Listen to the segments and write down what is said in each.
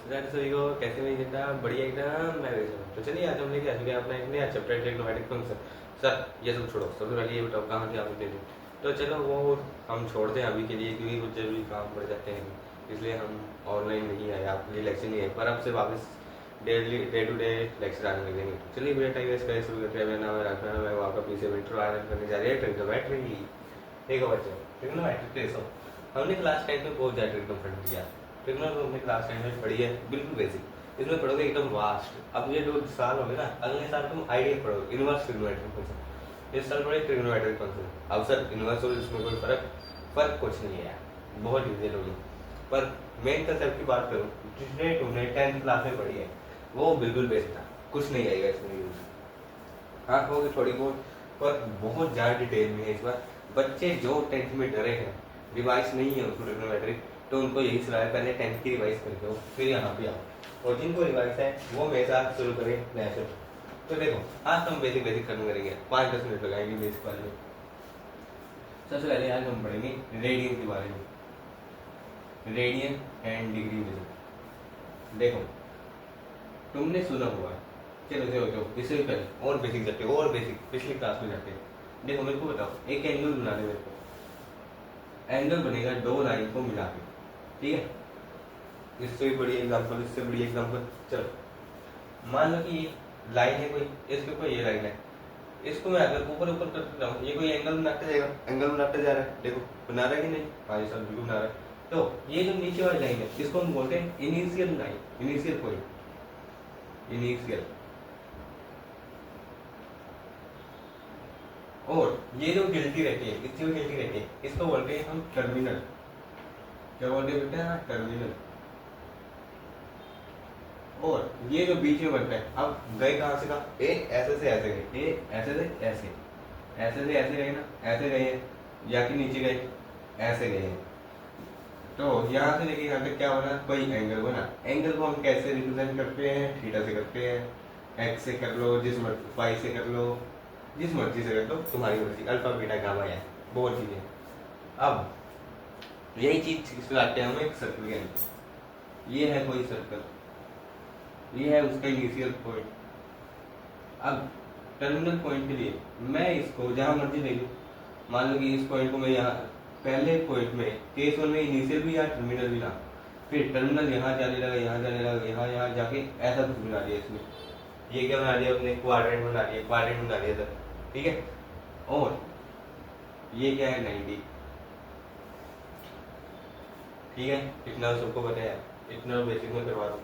यार सभी को कैसे नहीं देता बढ़िया एकदम मैं वैसे हूँ। तो चलिए आज हम लेके आ चुके हैं अपना एक नया चैप्टर ट्रिग्नोमेट्रिक फंक्शन। सर ये सब छोड़ो, सबसे पहले ये बताओ कहाँ थे आप इतने दिन। तो चलो वो हम छोड़ते हैं अभी के लिए क्योंकि कुछ जरूरी काम पड़ जाते हैं, इसलिए हम ऑनलाइन नहीं आए, आपके लिए लेक्चर नहीं आए, पर अब से वापस daily day to day lecture आने लगेंगे। तो चलिए बिना टाइम वेस्ट करे शुरू करते हैं। मेरा नाम है राजनाथ, मैं आपका पीछे इंट्रो आरंभ करने जा रही है ट्रिग्नोमेट्री। देखो बच्चों, ट्रिग्नोमेट्री देखो, हमने क्लास 10 में बहुत ज़्यादा ट्रिग्नोमेट्री किया। ट्रिग्नोमेट्री हमने क्लास 10 में पढ़ी है, बिल्कुल बेसिक। इसमें पढ़ोगे एकदम वास्ट। अब ये 2 साल हो गए ना, अगले साल तुम आइडिया पढ़ोगे इनवर्स ट्रिग्नोमेट्री फंक्शन। इस साल पढ़े ट्रिग्नोमेट्री फंक्शन। अब सर इनवर्स और इसमें कोई फर्क कुछ नहीं है यार, बहुत ईजी होगी। पर मेन कंसेप्ट की बात करूँ, जिसने तुमने 10th क्लास में पढ़ी है वो बिल्कुल बेसिक था, कुछ नहीं आएगा इसमें यूज। हाँ होगी थोड़ी बहुत, पर बहुत ज़्यादा डिटेल में है इस बार। बच्चे जो 10th में डरे हैं, रिवाइज नहीं है उसको ट्रिग्नोमेट्री, तो उनको यही सलाह है पहले 10th की रिवाइज करके हो फिर यहाँ पे आओ। और जिनको रिवाइज है वो मेरे साथ शुरू करें नया से। तो देखो आज हम बेसिक बेसिक खत्म करेंगे, 5-10 मिनट लगाएंगे बेसिक वाले में। सबसे पहले आज हम पढ़ेंगे रेडियन के बारे में, रेडियन एंड डिग्री मेजर। देखो तुमने सुना हुआ, चलो चलो चलो इससे भी पहले और बेसिक जाते हैं, और बेसिक पिछली क्लास में जाते हैं। देखो मेरे को बताओ, एक एंगल बना दे मेरे को। एंगल बनेगा दो लाइन को मिला के, ठीक है। इससे भी बड़ी एग्जांपल, इससे बड़ी एग्जांपल। चलो मान लो कि ये लाइन है कोई, इसके ऊपर ये लाइन है, इसको मैं अगर ऊपर ऊपर करते जाऊँ ये कोई एंगल बनाते जाएगा, एंगल बनाते जा रहा है। देखो बना रहा है कि नहीं? हाँ ये सब बिल्कुल बना रहा है। तो ये जो नीचे वाली लाइन है इसको हम बोलते हैं initial line, initial point, initial. और ये जो गिलती रहती है, इसकी जो गिलती रहती है इसको बोलते हैं हम टर्मिनल। क्या बोलते हैं बेटा? टर्मिनल। और ये जो बीच में बनता है, अब गए कहाँ से कहाँ? ए ऐसे से ऐसे गए, ए ऐसे से ऐसे, ऐसे से ऐसे गए ना, ऐसे गए हैं, या कि नीचे गए ऐसे गए हैं। तो यहाँ से लेके यहाँ तक क्या बना? कोई एंगल बना। एंगल को हम कैसे रिप्रेजेंट करते हैं? थीटा से करते हैं, एक्स से कर लो, जिस मर्जी, फाई से कर लो, जिस मर्जी से कर लो, तुम्हारी मर्जी। अल्फा बीटा गामा है, बहुत चीजें। अब यही चीज लाते हैं हम एक सर्कल के अंदर। ये है कोई सर्कल, ये है उसका इनिशियल पॉइंट। अब टर्मिनल पॉइंट के लिए मैं इसको जहां मर्जी ले लूं, मान लो कि इस पॉइंट को मैं यहाँ पहले पॉइंट में केस 1 में इनिशियल भी या टर्मिनल भी ना, फिर टर्मिनल यहाँ जाने लगा, यहाँ जाने लगा, यहाँ जाके ऐसा कुछ बना दिया इसमें। ये क्या बना दिया अपने? क्वाड्रेंट बना दिया, क्वाड्रेंट बना दिया सर, ठीक है। और ये क्या है? 90, ठीक है। इतना सबको पता है, इतना बेसिक में करवा दो,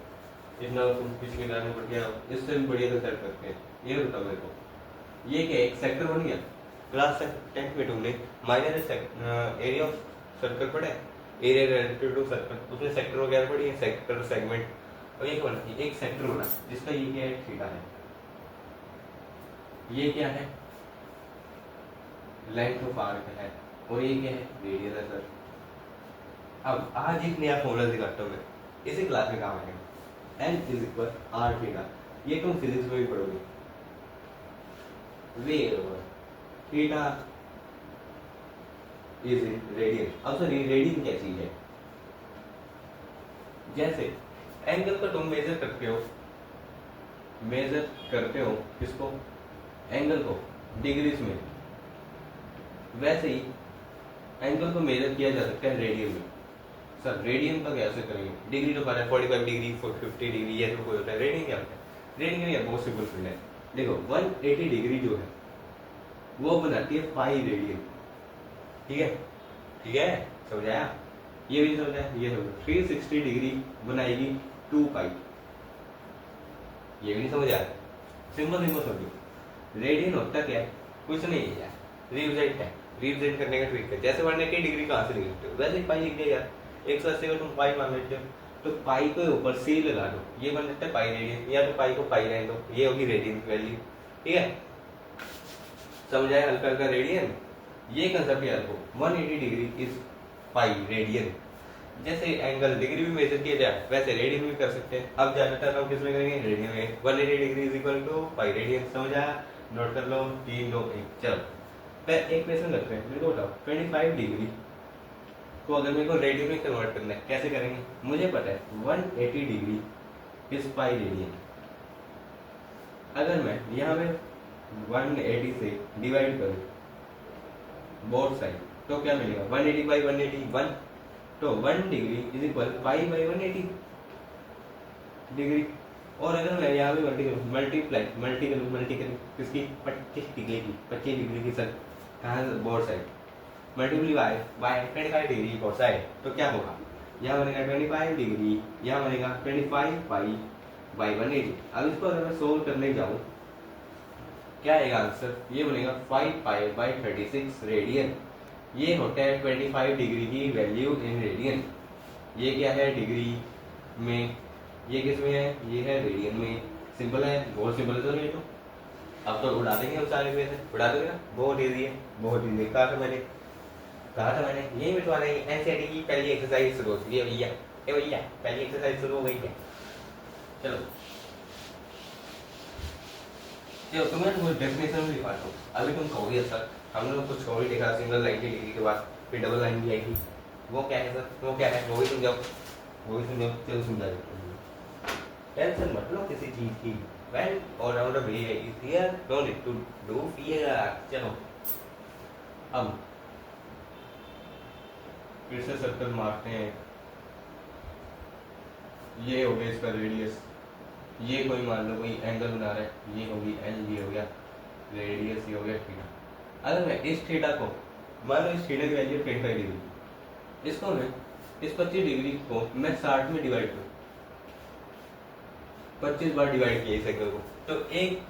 इतना तुम पिछले क्लास में पढ़ के आओ, इससे भी बढ़िया कंसेप्ट करते हैं। ये बताओ मेरे को, ये क्या एक सेक्टर बन गया? क्लास 10 में तुमने माइनर एरिया ऑफ सर्कल पढ़ा है, एरिया रिलेटेड टू सर्कल, उसमें सेक्टर वगैरह पढ़ी है, सेक्टर सेगमेंट। और ये क्या बना? एक सेक्टर बना जिसका ये क्या है? थीटा है। ये क्या है? लेंथ ऑफ आर्क है। और ये क्या है? रेडियस है सर। अब आज एक नया फॉर्मूला दिखाता हूँ मैं, इसी क्लास में काम आएगा। N is equal r theta, ये तुम फिजिक्स में भी पढ़ोगे। वे over theta is in radian. अब सर रेडियन क्या चीज है? जैसे एंगल को तुम मेजर करते हो, मेजर करते हो किसको? एंगल को डिग्रीज में, वैसे ही एंगल को मेजर किया जा सकता है रेडियन में। सर रेडियन का कैसे करेंगे? डिग्री तो पता है, 45 डिग्री, 50 डिग्री, ये तो कोई होता है। रेडियन क्या होता है? रेडियन क्या? बहुत सिंपल फील्ड है। देखो 180 डिग्री जो है वो बनाती है पाई रेडियन, ठीक है, ठीक है, समझाया? ये भी समझाया, ये समझो 360 डिग्री बनाएगी 2 पाई, ये भी नहीं समझ आया? सिंपल सिंपल समझो। रेडियन होता क्या है? कुछ नहीं है यार, रिप्रेजेंट है, रिप्रेजेंट करने का ट्रिक है। जैसे 180 डिग्री कहाँ से लिख सकते हो? वैसे पाई लिख दिया यार। 180 को तुम पाई मान लेते हो, तो पाई को ऊपर से लगा दो, ये बन जाता है पाई रेडियन, या तो पाई को पाई रहने दो, ये होगी रेडियन की वैल्यू, ठीक है। समझाया हल्का हल्का रेडियन? ये कंसेप्ट याद रखो, 180 डिग्री इज पाई रेडियन। जैसे एंगल डिग्री भी मेजर किया जाए वैसे रेडियन भी कर सकते हैं। अब ज्यादातर हम किसमें करेंगे? रेडियन में। 180 degree is equal to pi radian. समझाया? नोट कर लो, 3 2 1। चलो एक क्वेश्चन करते हैं, मेरे को बताओ 25 डिग्री को अगर मेरे को रेडियन में कन्वर्ट करना है कैसे करेंगे, मुझे पता है 180 डिग्री इज पाई रेडियन। अगर मैं यहाँ पे 180 से डिवाइड करूँ बोथ साइड तो क्या मिलेगा 180 बाई 180 1, तो 1 degree is equal pi by 180 degree. और अगर मैं यहाँ पे मल्टी करूँ किसकी 25 डिग्री की 25 डिग्री की सर कहाँ both side multiply by 25 degree both side, तो क्या होगा यहाँ बनेगा 25 डिग्री, यहाँ बनेगा 25 पाई बाई 180। अब इसको अगर मैं सोल्व करने जाऊँ क्या आएगा आंसर, ये बनेगा 5 पाई बाई 36 रेडियन। ये होता है 25 डिग्री की वैल्यू इन रेडियन। ये क्या है डिग्री में, ये किस में है, ये है रेडियन में। सिंपल है, बहुत सिंपल है। तो ये तो अब तो उड़ा देंगे हम सारे में से, उड़ा देंगे ना, बहुत ईजी है, बहुत ईजी। कहा था मैंने यही मिटवा रहे हैं। एनसीईआरटी की पहली एक्सरसाइज शुरू होती है भैया, ए भैया पहली एक्सरसाइज शुरू हो गई है। चलो तुम्हें कुछ डेफिनेशन भी लिखवाता हूँ। अभी तुम कहोगे सर हम लोग कुछ और ही देखा, सिंगल लाइन की डिग्री के बाद फिर डबल लाइन भी आएगी, वो क्या है सर, वो क्या है, वो भी समझाओ। चलो समझा देता हूँ। टेंशन मत लो किसी चीज की, वेल ऑल राउंडर भैया is here, no need to do fear. चलो अब फिर से सर्कल मारते हैं। ये हो गया इसका रेडियस, ये कोई मान लो कोई एंगल बना रहा है, ये होगी एल, ये हो गया रेडियस, ये हो गया थीटा। अगर मैं इस थीटा को मान लो, इस थीटा की वैल्यू 25 डिग्री, इसको मैं इस 25 डिग्री को मैं 60 में डिवाइड करूँ, 25 बार डिवाइड किया इस एंगल को, तो एक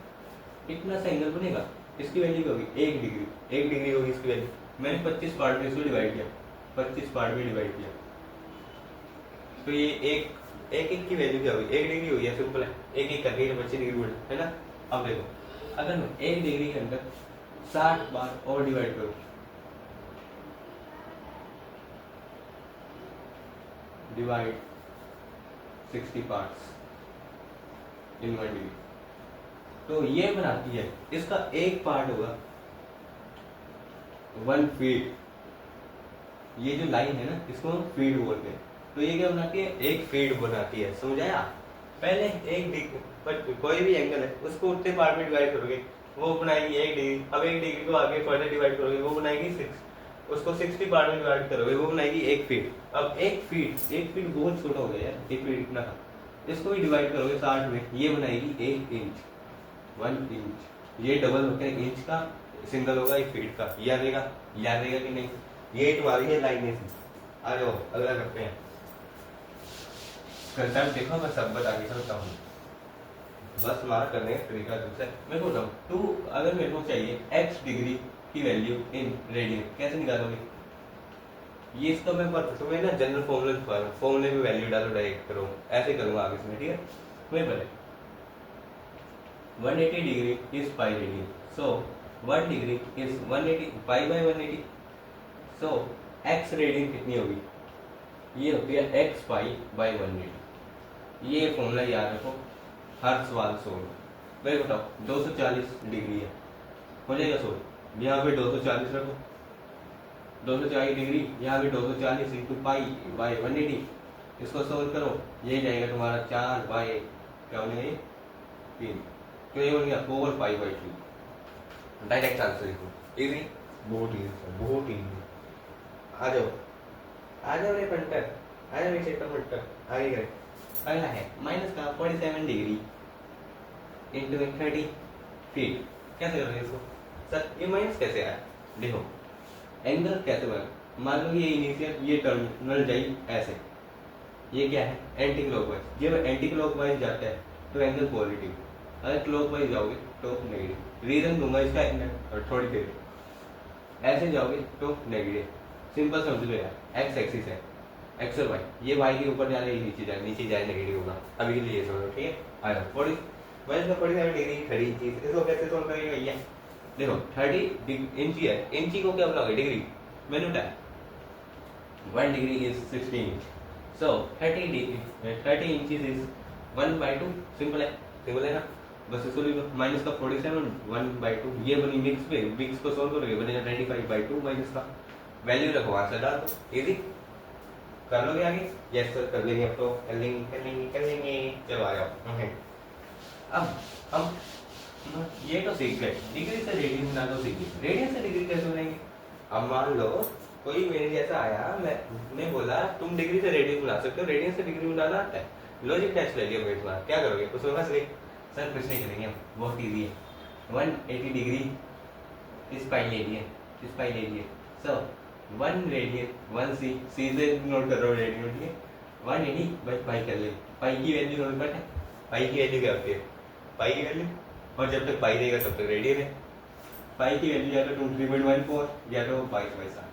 कितना सा एंगल बनेगा, इसकी वैल्यू होगी 1 डिग्री, 1 डिग्री होगी इसकी वैल्यू। मैंने 25 पार्ट में इसको डिवाइड किया, 25 पार्ट में डिवाइड किया, तो ये एक की वैल्यू क्या होगी, 1 डिग्री होगी। सिंपल है, एक करके 25 डिग्री बढ़ है ना। अब देखो अगर मैं 1 डिग्री के अंदर 60 बार और डिवाइड करूं, डिवाइड 60 पार्ट्स इन 1 डिग्री, तो ये बनाती है, इसका एक पार्ट होगा 1 फीट। ये जो लाइन है ना इसको हम फीट बोलते हैं, तो ये क्या बनाती है, 1 फीट बनाती है। समझाया? पहले 1 डिग्री कोई भी एंगल है उसको उतने पार्ट में डिवाइड करोगे वो बनाएगी 1 डिग्री। अब 1 डिग्री को आगे फर्दर डिवाइड करोगे वो बनाएगी 6, उसको 60 पार्ट में डिवाइड करोगे वो बनाएगी 1 फीट। अब 1 फीट बहुत छोटा हो गया यार, 1 फीट इतना था, इसको भी डिवाइड करोगे 60 में, ये बनाएगी 1 इंच, 1 इंच। ये डबल होता है इंच का, सिंगल होगा 1 फीट का। याद रहेगा कि नहीं, ये तुम्हारी है लाइन। आ जाओ अगला करते हैं। कंसेप्ट देखो, मैं सब बता के चलता हूँ, बस मार्क करने का तरीका दूसरा। मैं बोल रहा हूँ टू, अगर मेरे को चाहिए x डिग्री की वैल्यू इन रेडियन, कैसे निकालोगे? ये इसका मैं तुम्हें ना जनरल फॉर्मूले में वैल्यू डालो, डायरेक्ट करो, ऐसे करूँगा आगे से, ठीक है। मैं पहले 180 degree is pi radian, so 1 degree is 180 pi by 180। So x radian कितनी होगी, ये होती है x पाई बाई 180। ये फॉर्मूला याद रखो, हर सवाल सोल्व। मैं बताओ 240 डिग्री है, हो जाएगा सोल्व। यहाँ पे 240 रखो, 240 डिग्री, यहाँ पे 240 इंटू पाई बाई 180, इसको सोल्व करो, ये जाएगा तुम्हारा 4 बाई क्या बनेगा 3, तो ये बन गया 4 पाई बाई 2। डायरेक्ट आंसर लिखो, इजी, बहुत इजी। आ जाओ रे पंटर, आ जाओ नीचे पंटर, आगे करें। अगला है माइनस का 47 डिग्री इंटू 30 फीट। कैसे करोगे इसको? सर ये माइनस कैसे आया? देखो एंगल कैसे बना, मान लो ये इनिशियल, ये टर्मिनल जाई ऐसे, ये क्या है एंटी क्लॉकवाइज। जब एंटी क्लॉकवाइज जाता है तो एंगल पॉजिटिव, अगर क्लॉकवाइज जाओगे तो नेगेटिव। रीजन दूंगा इसका थोड़ी देर, ऐसे जाओगे तो नेगेटिव। सिंपल समझ लो यार, एक्स एक्सिस है, एक्स और वाई, ये वाई के ऊपर जा रहा है, नीचे जाए नेगेटिव होगा। अभी के लिए समझो, ठीक है। आया 47 डिग्री 30 इंची, इसको कैसे सोल्व करेंगे भैया? देखो 30 इंची है, इंची को क्या बनाओगे डिग्री, मैंने बताया 1 degree is 16 inch, so 30 inches is 1/2। Simple है ना, बस इसको लिखो। माइनस का 47 1/2, ये बनी मिक्स को सोल्व करोगे बनेगा 95/2 माइनस का वैल्यू रखो, आंसर डाल दो, इजी। कर लोगे आगे? यस सर कर लेंगे, अब तो कर लेंगे कर लेंगे कर लेंगे। चलो आ जाओ। अब हम ये तो सीख गए, डिग्री से रेडियन बना दो सीख गए, रेडियन से डिग्री कैसे बनाएंगे? अब मान लो कोई मेरे जैसा आया, मैं बोला तुम डिग्री से रेडियन बना सकते हो, रेडियन से डिग्री बनाना आता है, लॉजिक टेस्ट ले लिया मेरे तुम्हारा, क्या करोगे? उसमें फंस गए। सर कुछ नहीं करेंगे, बहुत ईजी है। 180 डिग्री इस पाई ले लिए, इस पाई ले लिए। सो 1 रेडियन 1 सी, सी से नोट कर रहा हूँ रेडियन, ठीक है? 180 बाई पाई कर ले, पाई की वैल्यू नोट कर, पाई की वैल्यू क्या होती है? पाई की वैल्यू, और जब तक पाई रहेगा तब तक रेडियन है। पाई की वैल्यू या तो 23.14 या तो 22/7,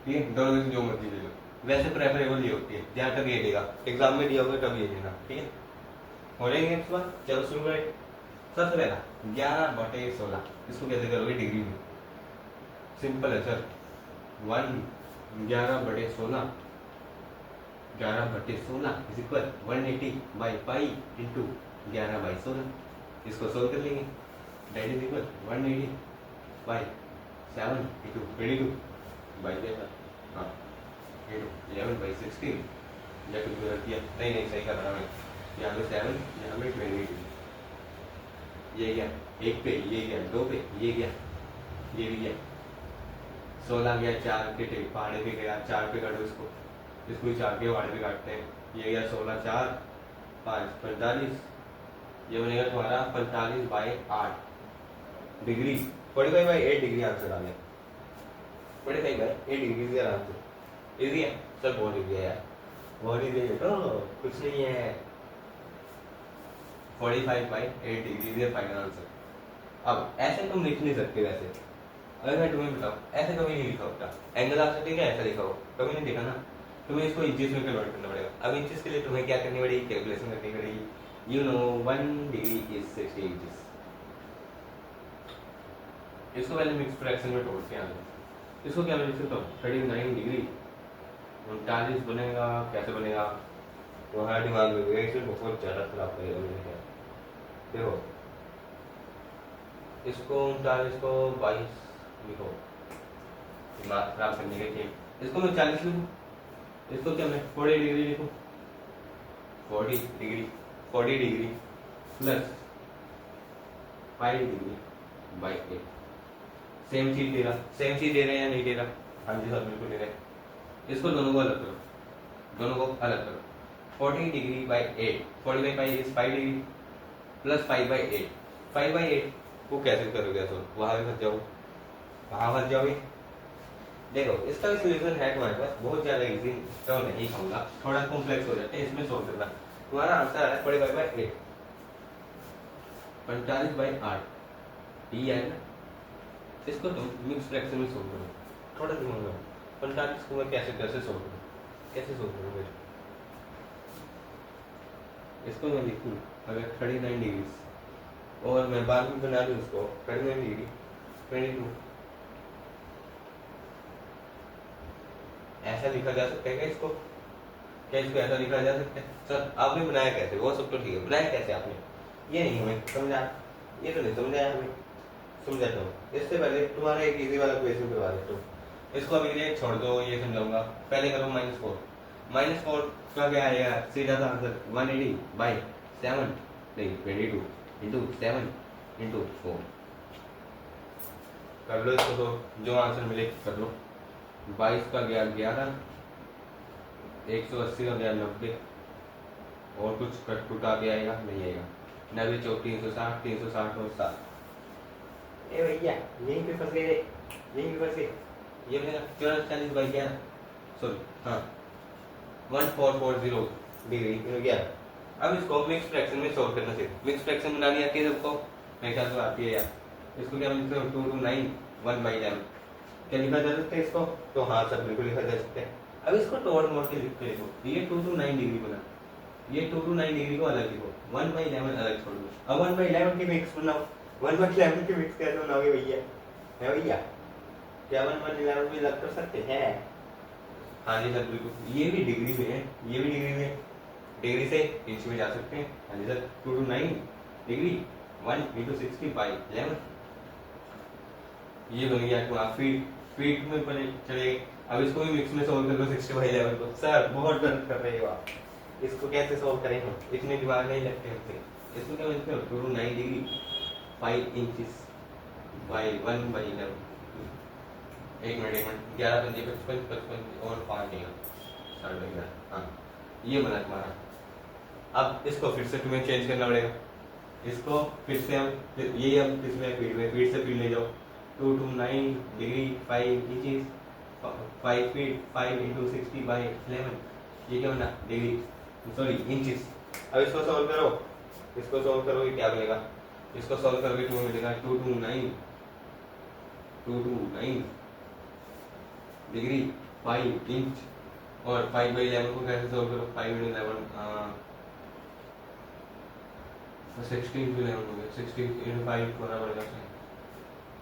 ठीक है? दोनों में से जो मर्जी ले लो, वैसे प्रेफरेबल ये होती है, जहाँ तक ये देगा एग्जाम में दिया होगा तब ये देना, ठीक है? हो जाएंगे इस बार, चलो शुरू करें। सबसे पहला 11/16, इसको कैसे करोगे डिग्री में? सिंपल है sir, 11/16 is equal 180 by pi into 11/16, इसको सोल्व कर लेंगे। That is equal 180 by 7 into 22 by क्या, हाँ 11/16, या कुछ गलत किया? नहीं सही कर रहा मैं, यहाँ पे 7 यहाँ पे 22, ये गया 1 पे, ये गया 2 पे, ये गया, ये भी गया 16 गया 4 के पहाड़े पे गया, 4 पे काटो इसको, इसको भी 4 के पहाड़े पे काटते हैं, ये गया 16 4 5 45, ये बनेगा तुम्हारा 45/8 डिग्री, 45/8 डिग्री आंसर आ गया, 45/8 डिग्री का आंसर। इजी है सर, बहुत इजी है यार, बहुत इजी है, तो कुछ नहीं है, 45/8 डिग्री है फाइनल आंसर। अब ऐसे तुम लिख नहीं सकते, वैसे अगर मैं तुम्हें बताऊं ऐसे कभी नहीं लिखा होता, एंगल आप ठीक है ऐसा लिखा हो, कभी नहीं देखा ना, तुम्हें इसको इंचेस में कन्वर्ट करना पड़ेगा। अब इंचेस के लिए तुम्हें क्या करनी पड़ेगी? कैलकुलेशन करनी पड़ेगी। You know 1 degree is 60 inches. इसको पहले मिक्स फ्रैक्शन में तोड़ के आना, इसको क्या मैं लिख सकता हूँ? 39 डिग्री 39 बनेगा, कैसे बनेगा? तुम्हारा दिमाग में इसमें बहुत ज़्यादा खराब करेगा मेरे ख्याल। देखो इसको 39 को 22 लिखो, दिमाग खराब करने के लिए इसको मैं 40 लिखूँ, इसको क्या मैं 40 डिग्री लिखूँ? 40 degree plus 5 degree by 8, same चीज दे रहा है या नहीं दे रहा? हाँ जी सर बिल्कुल दे रहा है। इसको दोनों को अलग करो, 40 degree by 8, 40/5 is 5 degree plus 5/8, 5/8 को कैसे करोगे? सो वहां फंस जाओगे। देखो इसका भी सोल्यूशन है तुम्हारे पास, बहुत ज्यादा इजी तो नहीं कहूंगा, थोड़ा कॉम्प्लेक्स हो जाता है, इसमें सोल्व करना। तुम्हारा आंसर है 45/8, 45/8 ये है ना, इसको तुम मिक्स फ्रैक्शन में सोल्व करो, थोड़ा दिमाग लगाओ। 45 को मैं कैसे सोल्व करूँ? इसको मैं लिखूँ अगर 39 डिग्री और मैं बाद में बना दूँ उसको 39 डिग्री 22, ऐसा लिखा जा सकता है क्या इसको? क्या इसको ऐसा लिखा जा सकता है? सर आपने बनाया कैसे? वो सब तो ठीक है, बनाया कैसे आपने? ये नहीं हमें समझा, ये तो नहीं समझाया हमें, समझाता हूँ। इससे पहले तुम्हारा एक इजी वाला क्वेश्चन करवा देता हूँ, इसको अभी ये छोड़ दो, ये समझाऊंगा। पहले करो -4 का क्या आएगा? सीधा सा आंसर 180 बाई 7 नहीं 22 इंटू 7 इंटू 4 कर लो इसको, तो जो आंसर मिले कर लो। 22 का गया 11, 180 का गया 90, और कुछ कट आगे आएगा नहीं आएगा? 90 चौक 360, 360 और 7। ए भैया यहीं पे फंस गए, ये मेरा 44/11 सॉरी हाँ 1440 डिग्री गया। अब इसको मिक्स फ्रैक्शन में सोल्व करना चाहिए। मिक्स फ्रैक्शन बनानी आती है सबको? मेरे ख्याल से आती है यार। इसको क्या लिखते हो? 2 to 9 1/11 क्या लिखा जा सकता है इसको? तो हाँ सर बिल्कुल लिखा जा सकता है। अब इसको तोड़ मोड़ के लिखते देखो, ये 2 to 9 डिग्री बना, ये 2 to 9 डिग्री को अलग लिखो, 1/11 अलग छोड़ दो। अब 1/11 की मिक्स बनाओ, 1/11 की मिक्स कैसे बनाओगे भैया? है भैया क्या 1/11 भी अलग कर सकते हैं? हाँ जी सर बिल्कुल, ये भी डिग्री में है, ये भी डिग्री में, डिग्री से इंच में जा सकते हैं। हाँ जी सर 2 to 9 डिग्री 1 into 60/11 ये बन गया। तो आप फीट में पहले चले अब इसको भी मिक्स में सोल्व कर लो 60/11 को। सर बहुत गलत कर रहे हो आप, इसको कैसे सोल्व करें हम, इतने दिमाग नहीं लगते हमसे। इसको क्या बोलते हो, 2 to 9 डिग्री 5 इंचेस बाई 1/11। एक मिनट 11 पंजे 55 55 और 5 देगा 60/11। हाँ ये बना तुम्हारा। अब इसको फिर से तुम्हें चेंज करना पड़ेगा, इसको फिर से हम ये हम इसमें फीट से फीट ले जाओ। 2 to 9 degree 5 inches 5 feet 5 into 60/11, ये क्या बना डिग्री, सॉरी इंचेस। अब इसको सॉल्व करो, इसको सॉल्व करोगे क्या मिलेगा, इसको सॉल्व करोगे तुम्हें मिलेगा 2 to 9 डिग्री 5 इंच। और 5/11 को कैसे सॉल्व करो, 5 into 11 16 to 11 हो गया, 16 into 5 होना पड़ेगा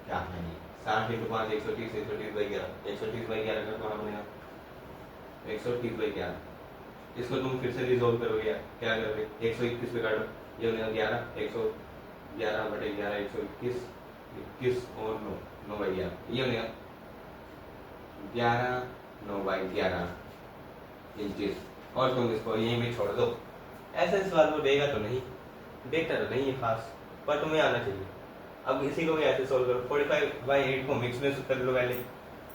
क्या है ये, 60 into 5 130 130/11 130/11 का होना पड़ेगा 130/11। इसको तुम फिर से रिजोल्व करोगे यार, क्या करोगे 121 पे काटो, ये हो गया 11 111/11 121 21 और 9/11, ये हो गया 11 9/11 इंचेस। और तुम इसको यहीं पे छोड़ दो। ऐसे सवाल को देगा तो नहीं, देखता तो नहीं है खास, पर तुम्हें आना चाहिए। अब इसी को भी ऐसे सोल्व करो, 45/8 को मिक्स में कर लो, पहले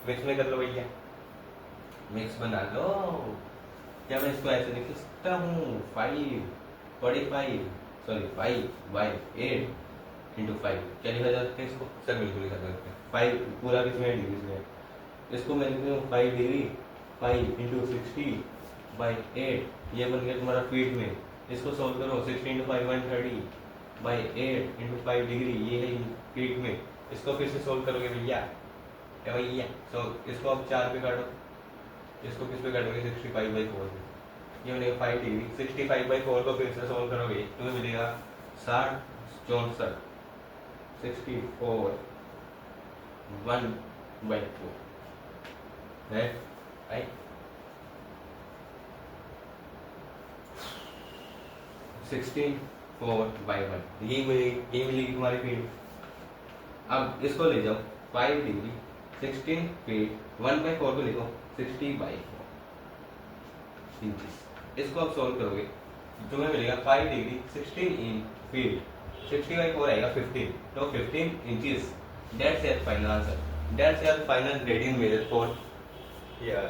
मिक्स में कर लो भैया, मिक्स बना लो। क्या मैं इसको ऐसे लिख सकता हूँ 5/8 इंटू 5 क्या लिखा जा सकता है इसको, सर बिल्कुल लिखा जा सकता है 5 पूरा किसमें डिग्री में। इसको मैं लिखता हूँ 5 डिग्री 5 इंटू 60/8, ये बन गया तुम्हारा फीट में। इसको सोल्व करो 60 इंटू 5 130/8 इंटू 5 डिग्री, ये है फीट में। इसको फिर से सोल्व करोगे भैया, क्या भैया, सो इसको अब 4 पे काटो, इसको किस पे काटोगे 65/4 पे, ये बनेगा 5 डिग्री। 65/4 को फिर से सोल्व करोगे तुम्हें मिलेगा 60 64 64 1/4 है, राइट। 16/4/1 ये मिलेगी तुम्हारी फीट। अब इसको ले जाओ 5 डिग्री 16 फीट 1/4 को लिखो 60/4 इंचेस। इसको अब सोल्व करोगे तुम्हें मिलेगा 5 डिग्री 16 इन फीट 60/4 आएगा 15, तो 15 inches. That's your final answer, that's your final radian major for year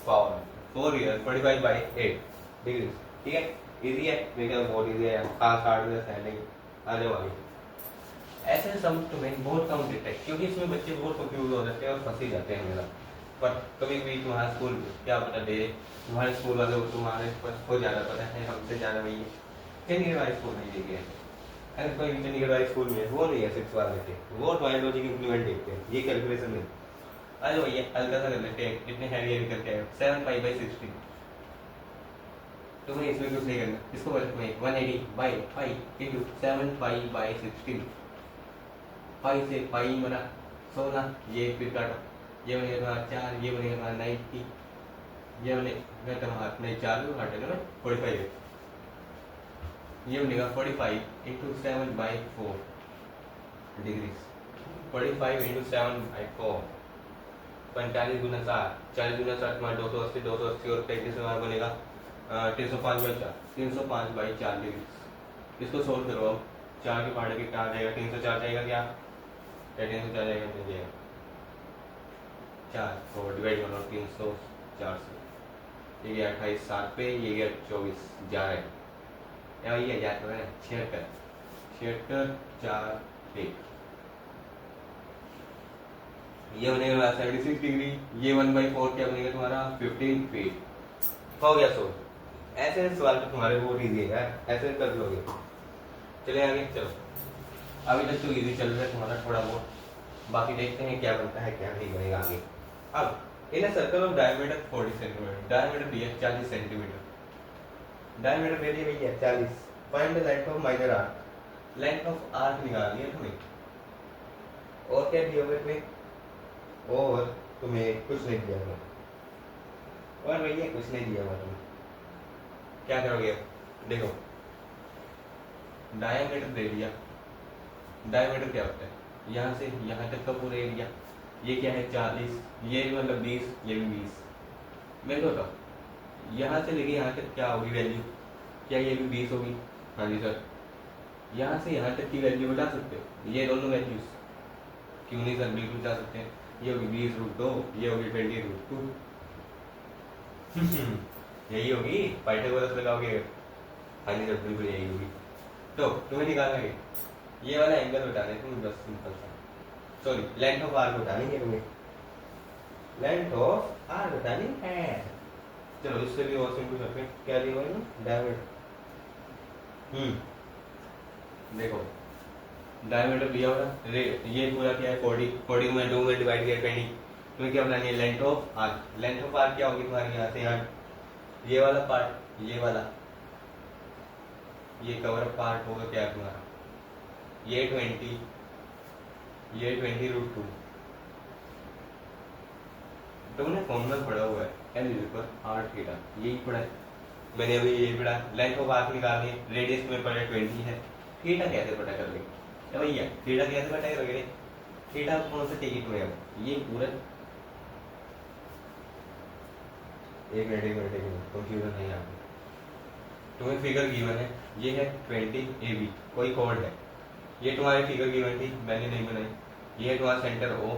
power 4 year 45/8 degree. ठीक है, इजी है, देखिए बहुत इजी है, खास हार्ड है नहीं। आ जाओ आगे। ऐसे सम तुम्हें बहुत कम देता है, क्योंकि इसमें बच्चे बहुत कंफ्यूज हो जाते हैं और फंस ही जाते हैं मेरा। पर कभी भी तुम्हारा स्कूल क्या पता दे, तुम्हारे स्कूल वाले तुम्हारे को ज़्यादा पता है, हमसे ज़्यादा वही है। चंडीगढ़ वाले स्कूल नहीं देखे हैं, अगर कोई चंडीगढ़ वाले स्कूल में वो नहीं है 6 वाले के, वो ट्वाइलॉजी की इम्प्लीमेंट देखते हैं, ये कैलकुलेशन नहीं। अरे भैया हल्का सा कर लेते हैं, इतने हैवी हैवी करके आए 7/5/16। तुम्हें इसमें कुछ नहीं करना, इसको में 180/5 इंटू 7/5/16, 5 से 5 बना 16, ये फिर काटो, ये बनेगा तुम्हारा 4, ये बनेगा तुम्हारा 90, ये बनेगा तुम्हारा नहीं 4 को काटेगा ना 45 है, ये बनेगा 45 इंटू 7/4 डिग्री, 45 इंटू 7/4 45 गुना 7, 40 गुना 7 तुम्हारा 280, 280 और 33 तुम्हारा बनेगा 305/4 305/4 डिग्री। इसको सोल्व करो अब, 4 के पार्ट के क्या आ जाएगा, 304 जाएगा क्या, 304 जाएगा, नहीं जाएगा 4 और डिवाइड करो 304 से, ये गया 28 7 पे, ये गया 24 जा रहा है या ये याद करो ना 76 76 4 1, ये बनेगा 76 डिग्री, ये 1/4 क्या बनेगा तुम्हारा 15 फीट। हो गया सो, ऐसे सवाल तो तुम्हारे बहुत इजी है, ऐसे कर लोगे। चले आगे, चलो अभी तक तो इजी चल रहा है तुम्हारा थोड़ा बहुत, बाकी देखते हैं क्या बनता है क्या नहीं बनेगा आगे। अब in circle of diameter 40 centimetre, diameter दिया 40 सेंटीमीटर, डायमीटर दे दिया भैया 40, find the length of minor arc, length of arc निकाल लिया तुम्हें, और क्या दिया हुआ तुम्हें, और तुम्हें कुछ नहीं दिया हुआ, और भैया कुछ नहीं दिया हुआ, तुम्हें क्या करोगे। देखो डायमीटर दे दिया, डायमीटर क्या होता है, यहाँ से यहाँ तक का पूरा एरिया, ये क्या है 40, ये मतलब 20, ये भी 20। मैं तो बताओ यहाँ से लेके यहाँ तक क्या होगी वैल्यू, क्या ये भी 20 होगी? हाँ जी सर। यहाँ से यहाँ तक की वैल्यू बता सकते हो ये दोनों वैल्यूज? क्यों नहीं सर, बिल्कुल बता सकते हैं। ये होगी 20√2, ये होगी 20√2। यही होगी, पाइथागोरस लगाओगे। हाँ जी सर, बिल्कुल यही होगी। तो तुम्हें निकालना है ये वाला एंगल बता दें तुम, बस सिंपल सा। सॉरी, लेंथ ऑफ आर्क बतानी है तुम्हें, लेंथ ऑफ आर्क बतानी है। चलो इससे भी और सिंपल करते हैं। क्या दिया हुआ है ना, डायमीटर। देखो डायमीटर दिया हुआ है, ये पूरा क्या है 40, 40 में 2 में डिवाइड किया 20। तुम्हें क्या बनानी है, length of arc. Length of arc क्या होगी तुम्हारे यहाँ से यहाँ, ये वाला पार्ट, ये वाला, ये कवर पार्ट होगा क्या तुम्हारा, ये 20, ये 20√2। तुमने फॉर्मूला पढ़ा हुआ है L = r², यही पढ़ा है मैंने अभी, यही पढ़ा। लेंथ ऑफ आर्क निकालनी है, रेडियस में पढ़ा 20 है। थीटा कैसे पता कर लेंगे भैया, थीटा कैसे पता करोगे? थीटा कौन सा टिकट में है, ये पूरा, एक मिनट कंफ्यूजन नहीं आ रहा। तुम्हें फिगर गिवन है, ये है 20 AB, कोई कोड है, ये तुम्हारी फिगर गिवन थी, मैंने नहीं बनाई। ये है तुम्हारा सेंटर O,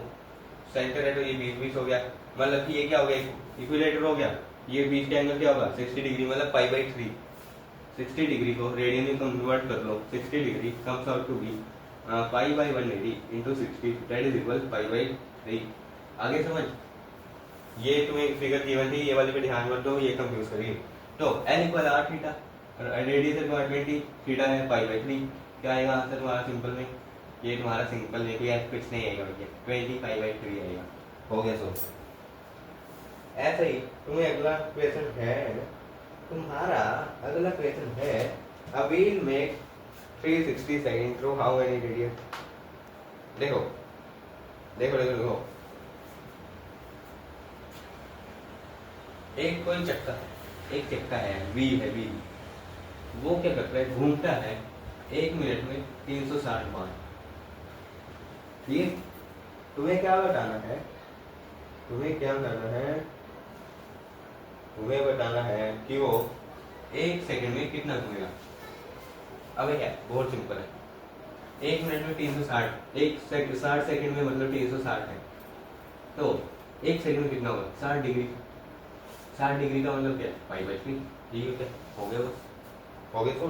सेंटर है तो ये 20 हो गया, मतलब कि ये क्या हो गया, इक्विलेटर हो गया। ये बीच का एंगल क्या होगा 60 डिग्री, मतलब π/3। 60 डिग्री को रेडियन में कन्वर्ट कर लो, 60 degree comes out to be π/180 × 60, that is equal π/3। आगे समझ, ये तुम्हें फिगर गिवन थी, ये वाली पे ध्यान मत दो, ये कंफ्यूज करिए। तो L = r², रेडियस है तुम्हारा 20, थीटा है π/3। क्या आएगा आंसर तुम्हारा सिंपल में, ये तुम्हारा सिंपल है, कोई कुछ नहीं आएगा भैया, 20 π/3 आएगा। हो गया सो। ऐसे ही तुम्हें अगला क्वेश्चन है, तुम्हारा अगला क्वेश्चन है, a wheel make 360 second through how many radius. देखो देखो देखो देखो, एक कोई चक्का है, एक चक्का है, व्हील है, व्हील, वो क्या करता है, घूमता है 1 मिनट में 360 बार। ठीक, तुम्हें क्या बताना है, तुम्हें क्या करना है, तुम्हें बताना है कि वो 1 सेकंड में कितना घूमेगा। अब क्या, बहुत सिंपल है, 1 मिनट में 360, 60 सेकंड में मतलब 360 है, तो 1 सेकंड में कितना होगा 60 डिग्री। 60 डिग्री का मतलब क्या, π/3। ठीक है, क्या हो गया, बस हो गया। तो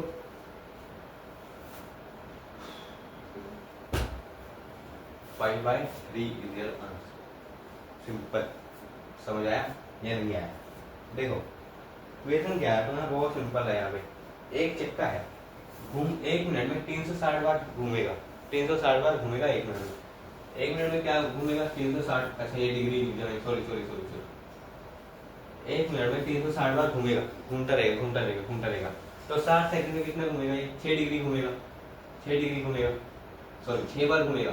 π/3 इज योर आंसर। सिंपल, समझ आया या नहीं आया? देखो क्वेश्चन क्या है तुम्हारा, बहुत सिंपल है। यहाँ पे एक चक्का है, 1 मिनट में 360 बार घूमेगा, 360 बार घूमेगा 1 मिनट में। 1 मिनट में क्या घूमेगा 360, अच्छा ये डिग्री, सॉरी 1 मिनट में 360 बार घूमेगा, घूमता रहेगा। तो 60 सेकंड में कितना घूमेगा, ये 6 डिग्री घूमेगा, 6 डिग्री घूमेगा, सॉरी 6 बार घूमेगा।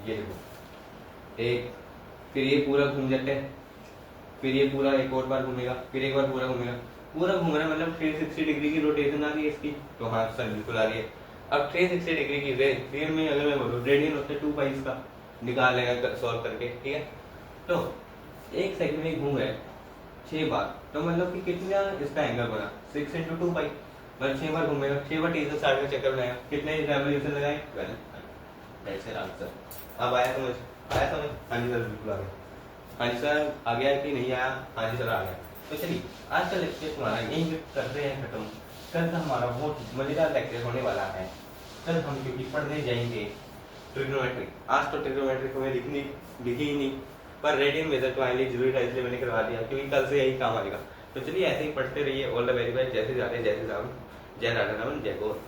ये देखो, एक, फिर ये पूरा घूम जाता है, फिर ये पूरा एक और बार घूमेगा, फिर एक बार पूरा घूमेगा। पूरा घूम रहा है मतलब 360 डिग्री की रोटेशन आ रही है इसकी। तो हाँ सर बिल्कुल आ रही है। अब 360 डिग्री की फिर में अगर मैं बोलूँ रेडियन होता है 2 पाई इसका, निकाल लेगा सॉल्व करके, ठीक है। तो 1 सेकंड में घूम रहा है 6 बार, तो मतलब कि कितना इसका एंगल बना 6 × 2 पाई, मतलब 6 बार घूमेगा, 6 बार 360 का चक्कर बनाएगा, कितने रेवोल्यूशन लगाए, दैट्स योर आंसर। अब आया समझ, आया समझ? हाँ जी सर बिल्कुल आ गया। हाँ जी सर आ गया कि नहीं आया? हाँ जी सर आ गया। तो चलिए आज का लेक्चर तुम्हारा यहीं करते हैं खत्म। कल का हमारा बहुत मजेदार लेक्चर होने वाला है। कल हम क्योंकि पढ़ने जाएंगे ट्रिग्नोमेट्री। आज तो ट्रिग्नोमेट्री को मैं लिखी ही नहीं, पर रेडियन मेथड तो आने जरूरी था, इसलिए मैंने करवा दिया क्योंकि कल से यही काम आएगा। तो चलिए ऐसे ही पढ़ते रहिए। All the very best. जैसे जा रहे जैसे जाओ, जय राधा रमन, जय गौर।